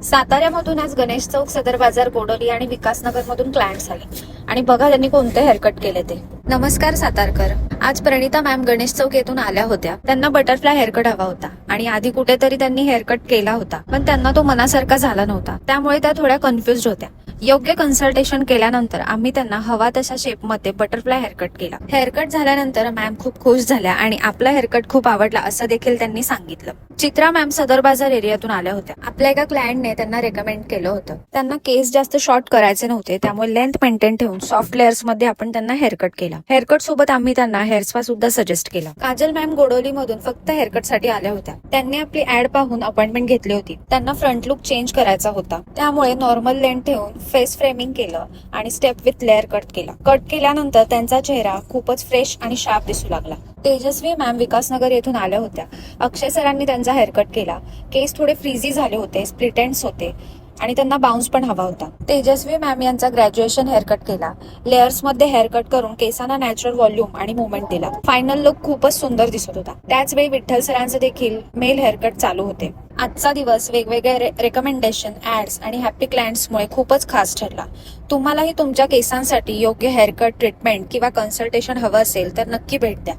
साताऱ्यामधून आज गणेश चौक, सदर बाजार, गोडोली आणि विकासनगर मधून क्लायंट्स आले आणि बघा त्यांनी कोणते हेअरकट केले ते. नमस्कार सातारकर. आज प्रणिता मॅम गणेश चौक येथून आल्या होत्या. त्यांना बटरफ्लाय हेअरकट हवा होता आणि आधी कुठेतरी त्यांनी हेअरकट केला होता, पण त्यांना तो मनासारखा झाला नव्हता. त्यामुळे त्या थोड्या कन्फ्युज होत्या. योग्य कन्सल्टेशन केल्यानंतर आम्ही त्यांना हवा तशा शेप मध्ये बटरफ्लाय हेअरकट केला. हेअरकट झाल्यानंतर मॅम खूप खुश झाल्या आणि आपला हेअरकट खूप आवडला असं देखील त्यांनी सांगितलं. चित्रा मॅम सदर बाजार एरियातून आल्या होत्या. आपल्या एका क्लायंटने त्यांना रेकमेंड केलं होतं. त्यांना केस जास्त शॉर्ट करायचे नव्हते, त्यामुळे लेंथ मेंटेन ठेवून सॉफ्ट लेअर्स मध्ये आपण त्यांना हेअरकट केला. हेअरकट सोबत आम्ही त्यांना हेअर स्पा सुद्धा सजेस्ट केला. काजल मॅम गोडोली मधून फक्त हेअरकट साठी आल्या होत्या. त्यांनी आपली ऍड पाहून अपॉइंटमेंट घेतली होती. त्यांना फ्रंट लुक चेंज करायचा होता, त्यामुळे नॉर्मल लेंथ ठेवून फेस फ्रेमिंग केलं आणि स्टेप विथ लेअर कट केला. कट केल्यानंतर त्यांचा चेहरा खूपच फ्रेश आणि शार्प दिसू लागला. तेजस्वी मॅम विकासनगर येथून आल्या होत्या. अक्षय सरांनी त्यांचा हेअरकट केला. केस थोडे फ्रीझी झाले होते, स्प्लिट एंड्स होते आणि त्यांना बाउन्स पण हवा होता. तेजस्वी मॅम यांचा ग्रॅज्युएशन हेअरकट केला. लेअर्स मध्ये हेअरकट करून केसांना नॅचरल व्हॉल्यूम आणि मुवमेंट दिला. फायनल लुक खूपच सुंदर दिसत होता. त्याच वेळी विठ्ठल सरांचे देखील मेल हेअरकट चालू होते. आजचा दिवस वेगवेगळे रेकमेंडेशन, ऍड्स आणि हॅपी क्लायंट्समुळे खूपच खास ठरला. तुम्हालाही तुमच्या केसांसाठी योग्य हेअरकट ट्रीटमेंट किंवा कन्सल्टेशन हवं असेल तर नक्की भेट द्या.